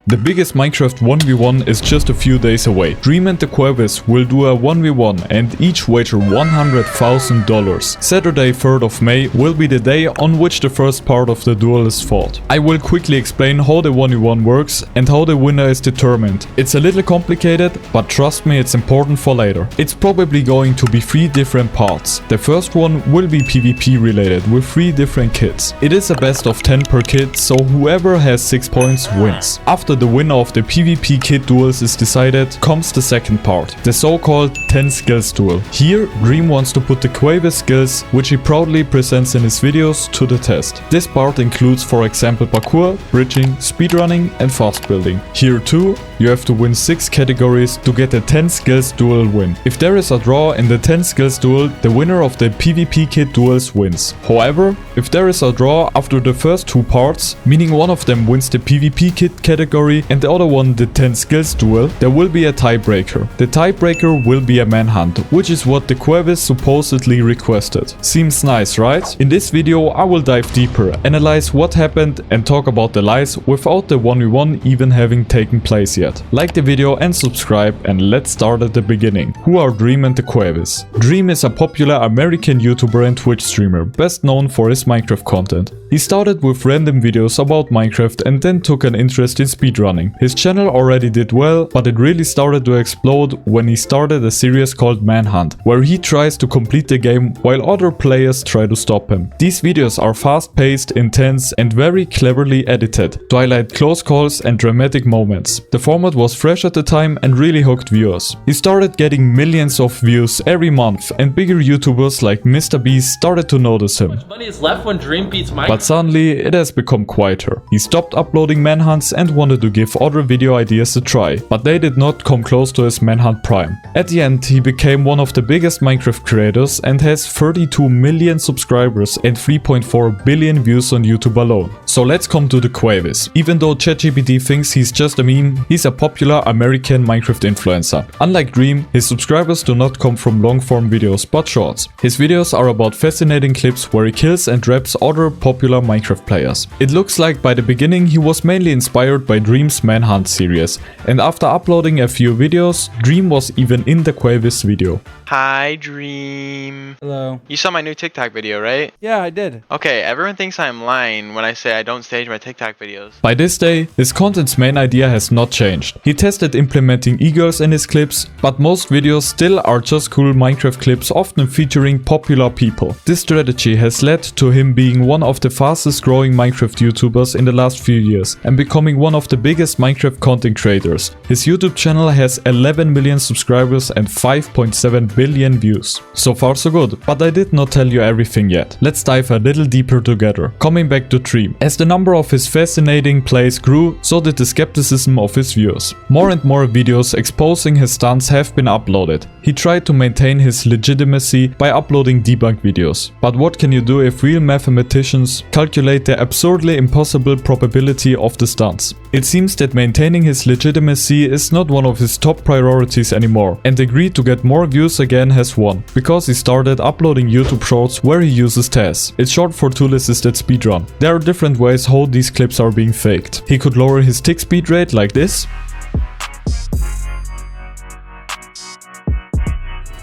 The biggest Minecraft 1v1 is just a few days away. Dream and Daquavis will do a 1v1 and each wager $100,000. Saturday 3rd of May will be the day on which the first part of the duel is fought. I will quickly explain how the 1v1 works and how the winner is determined. It's a little complicated, but trust me, it's important for later. It's probably going to be 3 different parts. The first one will be PvP related with 3 different kits. It is a best of 10 per kit, so whoever has 6 points wins. After the winner of the PvP kit duels is decided, comes the second part, the so-called 10 skills duel. Here, Dream wants to put the Daquavis skills, which he proudly presents in his videos, to the test. This part includes, for example, parkour, bridging, speedrunning and fast building. Here too, you have to win 6 categories to get a 10 skills duel win. If there is a draw in the 10 skills duel, the winner of the PvP kit duels wins. However, if there is a draw after the first 2 parts, meaning one of them wins the PvP kit category and the other one the 10 skills duel, there will be a tiebreaker. The tiebreaker will be a manhunt, which is what Daquavis supposedly requested. Seems nice, right? In this video I will dive deeper, analyze what happened and talk about the lies without the 1v1 even having taken place yet. Like the video and subscribe, and let's start at the beginning. Who are Dream and Daquavis? Dream is a popular American YouTuber and Twitch streamer, best known for his Minecraft content. He started with random videos about Minecraft and then took an interest in speedrunning. His channel already did well, but it really started to explode when he started a series called Manhunt, where he tries to complete the game while other players try to stop him. These videos are fast-paced, intense and very cleverly edited to highlight close calls and dramatic moments. The format was fresh at the time and really hooked viewers. He started getting millions of views every month and bigger YouTubers like MrBeast started to notice him. Money is left when Dream beats Minecraft. But suddenly it has become quieter. He stopped uploading manhunts and wanted to give other video ideas a try, but they did not come close to his manhunt prime. At the end he became one of the biggest Minecraft creators and has 32 million subscribers and 3.4 billion views on YouTube alone. So let's come to Daquavis. Even though ChatGPT thinks he's just a meme, he's a popular American Minecraft influencer. Unlike Dream, his subscribers do not come from long form videos but shorts. His videos are about fascinating clips where he kills and raps other popular Minecraft players. It looks like by the beginning he was mainly inspired by Dream's Manhunt series, and after uploading a few videos, Dream was even in the Daquavis video. Hi, Dream. Hello. You saw my new TikTok video, right? Yeah, I did. Okay, everyone thinks I'm lying when I say I don't stage my TikTok videos. By this day, his content's main idea has not changed. He tested implementing e-girls in his clips, but most videos still are just cool Minecraft clips often featuring popular people. This strategy has led to him being one of the fastest growing Minecraft YouTubers in the last few years and becoming one of the biggest Minecraft content creators. His YouTube channel has 11 million subscribers and 5.7 billion views. So far so good, but I did not tell you everything yet. Let's dive a little deeper together. Coming back to Dream. As the number of his fascinating plays grew, so did the skepticism of his viewers. More and more videos exposing his stunts have been uploaded. He tried to maintain his legitimacy by uploading debunk videos. But what can you do if real mathematicians calculate the absurdly impossible probability of the stunts? It seems that maintaining his legitimacy is not one of his top priorities anymore, and agreed to get more views again has won, because he started uploading YouTube shorts where he uses TAS. It's short for tool assisted speedrun. There are different ways how these clips are being faked. He could lower his tick speed rate like this,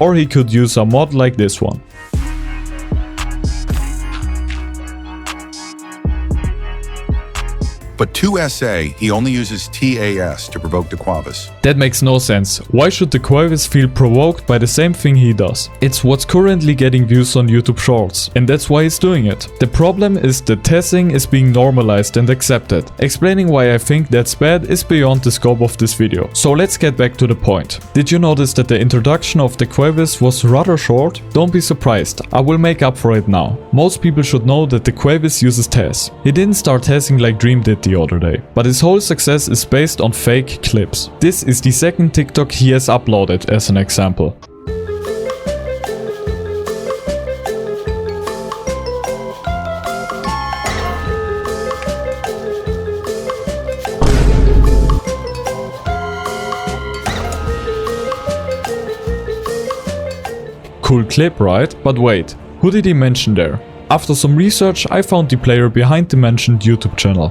or he could use a mod like this one. But to SA, he only uses TAS to provoke Daquavis. That makes no sense. Why should Daquavis feel provoked by the same thing he does? It's what's currently getting views on YouTube Shorts, and that's why he's doing it. The problem is that testing is being normalized and accepted. Explaining why I think that's bad is beyond the scope of this video. So let's get back to the point. Did you notice that the introduction of Daquavis was rather short? Don't be surprised, I will make up for it now. Most people should know that Daquavis uses TAS. He didn't start TASing like Dream did the other day, but his whole success is based on fake clips. This is the second TikTok he has uploaded as an example. Cool clip, right? But wait, who did he mention there? After some research, I found the player behind the mentioned YouTube channel.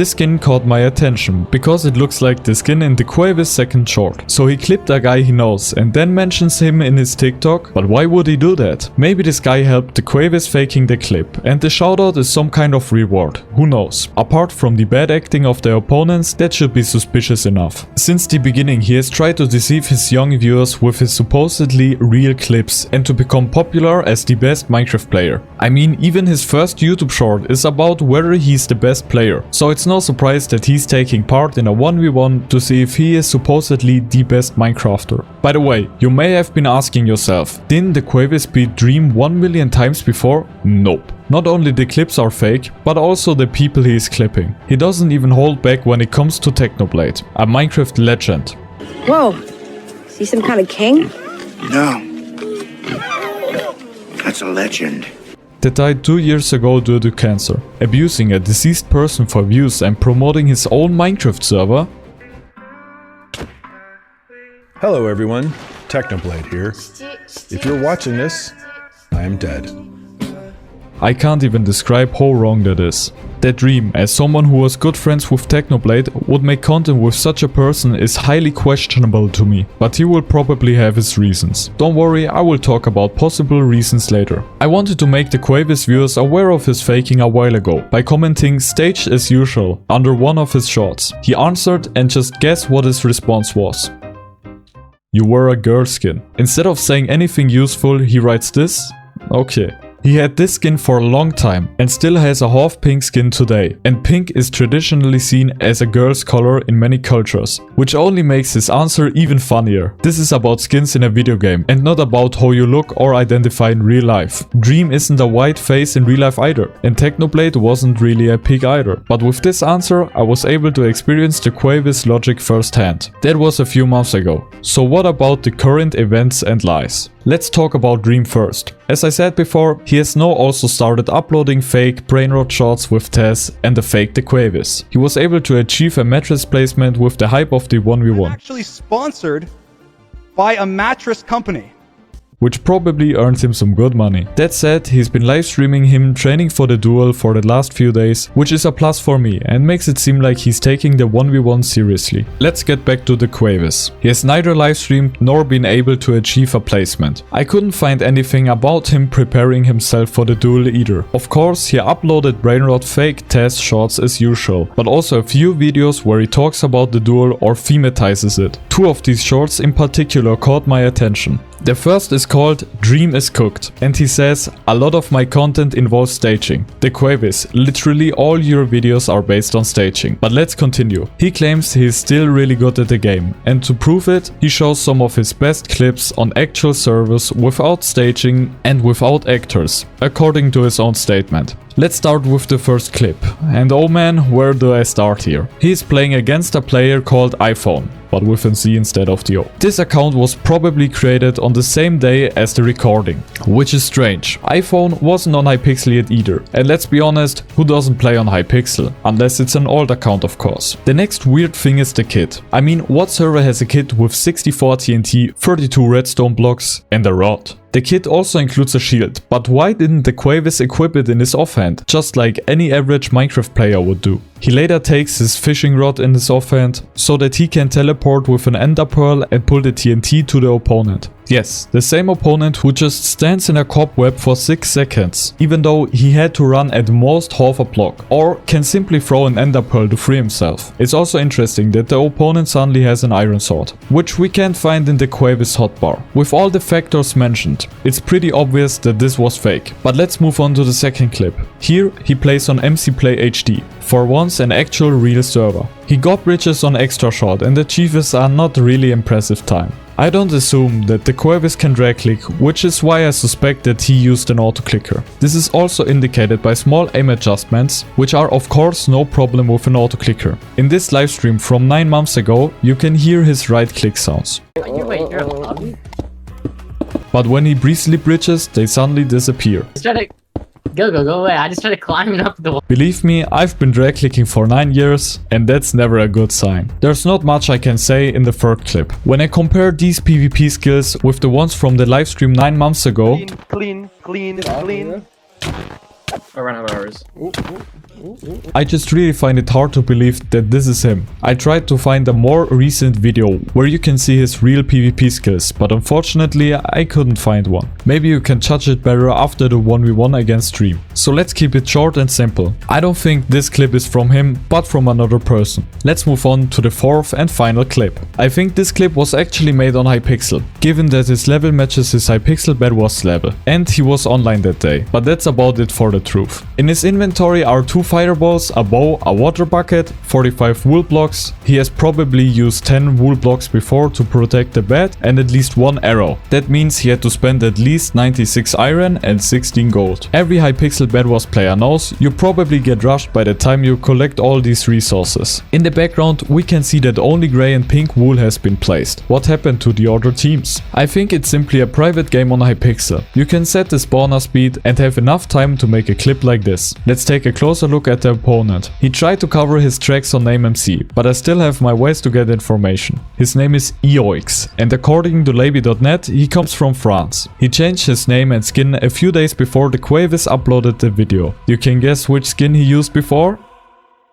This skin caught my attention because it looks like the skin in Daquavis' second short. So he clipped a guy he knows and then mentions him in his TikTok, but why would he do that? Maybe this guy helped Daquavis faking the clip and the shoutout is some kind of reward, who knows. Apart from the bad acting of the opponents, that should be suspicious enough. Since the beginning he has tried to deceive his young viewers with his supposedly real clips and to become popular as the best Minecraft player. I mean, even his first YouTube short is about whether he's the best player, so it's no surprise that he's taking part in a 1v1 to see if he is supposedly the best Minecrafter. By the way, you may have been asking yourself, didn't Daquavis beat Dream 1 million times before? Nope. Not only the clips are fake, but also the people he is clipping. He doesn't even hold back when it comes to Technoblade, a Minecraft legend. Whoa, is he some kind of king? No. That's a legend. That died 2 years ago due to cancer. Abusing a deceased person for views and promoting his own Minecraft server? Hello everyone, Technoblade here. If you're watching this, I am dead. I can't even describe how wrong that is. That Dream, as someone who was good friends with Technoblade, would make content with such a person is highly questionable to me, but he will probably have his reasons. Don't worry, I will talk about possible reasons later. I wanted to make the Daquavis viewers aware of his faking a while ago, by commenting "staged as usual" under one of his shorts. He answered and just guess what his response was. "You were a girl skin." Instead of saying anything useful, he writes this? Okay. He had this skin for a long time and still has a half pink skin today, and pink is traditionally seen as a girl's color in many cultures, which only makes his answer even funnier. This is about skins in a video game and not about how you look or identify in real life. Dream isn't a white face in real life either, and Technoblade wasn't really a pig either. But with this answer I was able to experience the Daquavis logic firsthand. That was a few months ago. So what about the current events and lies? Let's talk about Dream first. As I said before, he has now also started uploading fake brainrot shots with Tess and the fake Daquavis. He was able to achieve a mattress placement with the hype of the 1v1. Actually sponsored by a mattress company, which probably earned him some good money. That said, he's been live streaming him training for the duel for the last few days, which is a plus for me and makes it seem like he's taking the 1v1 seriously. Let's get back to the Daquavis. He has neither live streamed nor been able to achieve a placement. I couldn't find anything about him preparing himself for the duel either. Of course, he uploaded brainrot fake test shots as usual, but also a few videos where he talks about the duel or thematizes it. Two of these shorts in particular caught my attention. The first is called Dream is Cooked, and he says, "A lot of my content involves staging." Daquavis, literally all your videos are based on staging. But let's continue. He claims he is still really good at the game, and to prove it, he shows some of his best clips on actual servers without staging and without actors, according to his own statement. Let's start with the first clip. And oh man, where do I start here? He is playing against a player called iPhone, but with a Z instead of the O. This account was probably created on the same day as the recording, which is strange. iPhone wasn't on Hypixel yet either, and let's be honest, who doesn't play on Hypixel? Unless it's an old account, of course. The next weird thing is the kit. I mean, what server has a kit with 64 TNT, 32 redstone blocks and a rod? The kit also includes a shield, but why didn't Daquavis equip it in his offhand, just like any average Minecraft player would do? He later takes his fishing rod in his offhand, so that he can teleport with an ender pearl and pull the TNT to the opponent. Yes, the same opponent who just stands in a cobweb for 6 seconds, even though he had to run at most half a block, or can simply throw an ender pearl to free himself. It's also interesting that the opponent suddenly has an iron sword, which we can't find in the Daquavis hotbar. With all the factors mentioned, it's pretty obvious that this was fake. But let's move on to the second clip. Here he plays on MC Play HD, for once an actual real server. He got bridges on extra shot and achieves a not really impressive time. I don't assume that Daquavis can drag click, which is why I suspect that he used an auto clicker. This is also indicated by small aim adjustments, which are of course no problem with an auto clicker. In this livestream from 9 months ago, you can hear his right click sounds. But when he briefly bridges, they suddenly disappear. Go away. I just started climbing up the wall. Believe me, I've been drag clicking for 9 years and that's never a good sign. There's not much I can say in the third clip. When I compare these PvP skills with the ones from the livestream 9 months ago, Clean. Around hours. I just really find it hard to believe that this is him. I tried to find a more recent video where you can see his real PvP skills, but unfortunately I couldn't find one. Maybe you can judge it better after the 1v1 against Dream. So let's keep it short and simple. I don't think this clip is from him, but from another person. Let's move on to the fourth and final clip. I think this clip was actually made on Hypixel, given that his level matches his Hypixel Bedwars level, and he was online that day. But that's about it for the truth. In his inventory are 2 fireballs, a bow, a water bucket, 45 wool blocks. He has probably used 10 wool blocks before to protect the bed, and at least 1 arrow. That means he had to spend at least 96 iron and 16 gold. Every Hypixel Bedwars player knows you probably get rushed by the time you collect all these resources. In the background we can see that only grey and pink wool has been placed. What happened to the other teams? I think it's simply a private game on Hypixel. You can set the spawner speed and have enough time to make a clip like this. Let's take a closer look at the opponent. He tried to cover his tracks on AMC, but I still have my ways to get information. His name is Eoix, and according to Laby.net, he comes from France. He changed his name and skin a few days before Daquavis uploaded the video. You can guess which skin he used before?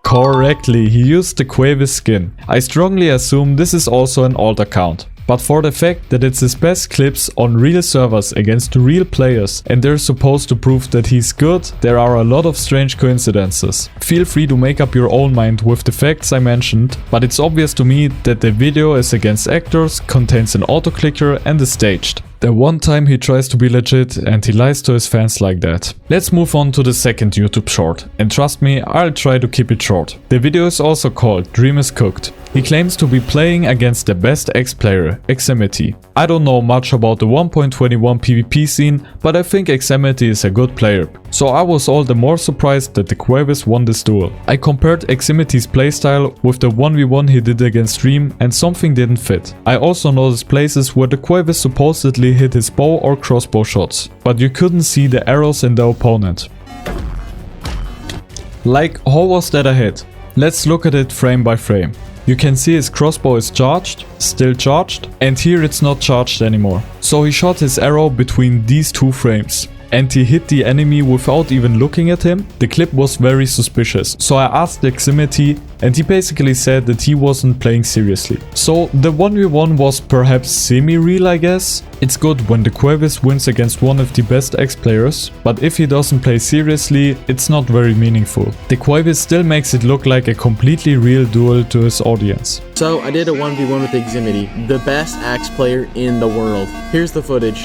Correctly, he used the Daquavis skin. I strongly assume this is also an alt account. But for the fact that it's his best clips on real servers against real players and they're supposed to prove that he's good, there are a lot of strange coincidences. Feel free to make up your own mind with the facts I mentioned, but it's obvious to me that the video is against actors, contains an auto-clicker and is staged. The one time he tries to be legit and he lies to his fans like that. Let's move on to the second YouTube short, and trust me, I'll try to keep it short. The video is also called Dream is Cooked. He claims to be playing against the best X-player, Exemity. I don't know much about the 1.21 PvP scene, but I think Exemity is a good player. So I was all the more surprised that Daquavis won this duel. I compared Exemity's playstyle with the 1v1 he did against Dream and something didn't fit. I also noticed places where Daquavis supposedly hit his bow or crossbow shots, but you couldn't see the arrows in the opponent. Like, how was that a hit? Let's look at it frame by frame. You can see his crossbow is charged, still charged, and here it's not charged anymore. So he shot his arrow between these 2 frames. And he hit the enemy without even looking at him. The clip was very suspicious, so I asked Exemity and he basically said that he wasn't playing seriously. So the 1v1 was perhaps semi-real, I guess. It's good when Daquavis wins against one of the best X-players, but if he doesn't play seriously, it's not very meaningful. Daquavis still makes it look like a completely real duel to his audience. So I did a 1v1 with Exemity, the best axe player in the world. Here's the footage.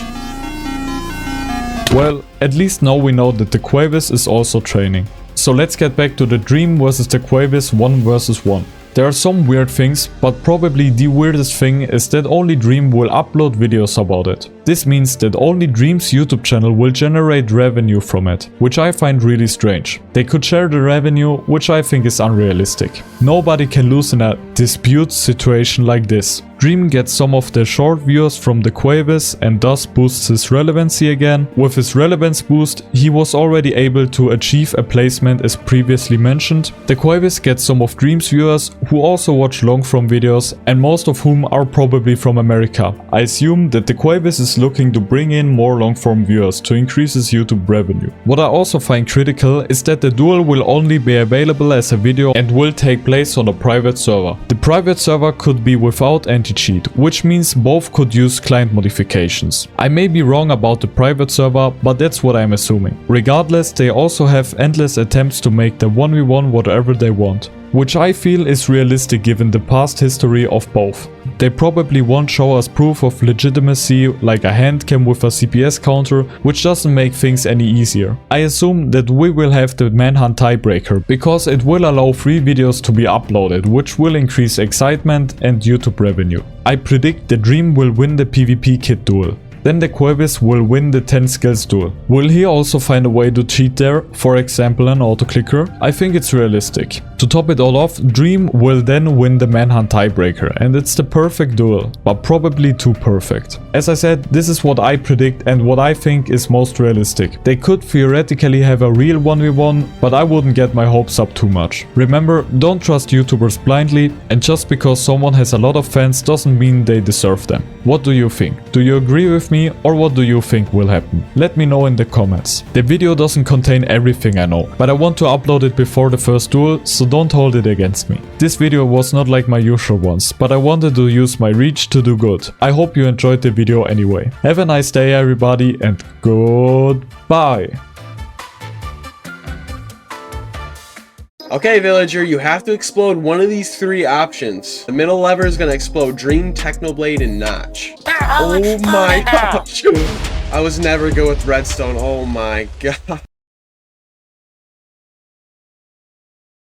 Well, at least now we know that Daquavis is also training. So let's get back to the Dream vs Daquavis 1 vs 1. There are some weird things, but probably the weirdest thing is that only Dream will upload videos about it. This means that only Dream's YouTube channel will generate revenue from it, which I find really strange. They could share the revenue, which I think is unrealistic. Nobody can lose in a dispute situation like this. Dream gets some of the short views from Daquavis and thus boosts his relevancy again. With his relevance boost, he was already able to achieve a placement as previously mentioned. Daquavis gets some of Dream's viewers who also watch long form videos and most of whom are probably from America. I assume that Daquavis is looking to bring in more long form viewers to increase his YouTube revenue. What I also find critical is that the duel will only be available as a video and will take place on a private server. The private server could be without anti-cheat, which means both could use client modifications. I may be wrong about the private server, but that's what I'm assuming. Regardless, they also have endless attempts to make the 1v1 whatever they want, which I feel is realistic given the past history of both. They probably won't show us proof of legitimacy like a handcam with a CPS counter, which doesn't make things any easier. I assume that we will have the manhunt tiebreaker, because it will allow free videos to be uploaded, which will increase excitement and YouTube revenue. I predict the Dream will win the PvP kit duel. Then Daquavis will win the 10 skills duel. Will he also find a way to cheat there, for example an auto-clicker? I think it's realistic. To top it all off, Dream will then win the manhunt tiebreaker, and it's the perfect duel, but probably too perfect. As I said, this is what I predict and what I think is most realistic. They could theoretically have a real 1v1, but I wouldn't get my hopes up too much. Remember, don't trust YouTubers blindly, and just because someone has a lot of fans doesn't mean they deserve them. What do you think? Do you agree with me, or what do you think will happen? Let me know in the comments. The video doesn't contain everything, I know, but I want to upload it before the first duel, so don't hold it against me. This video was not like my usual ones, but I wanted to use my reach to do good. I hope you enjoyed the video anyway. Have a nice day everybody, and goodbye! Okay, villager, you have to explode one of these three options. The middle lever is gonna explode Dream, Technoblade, and Notch. Oh my gosh! I was never good with redstone, oh my god.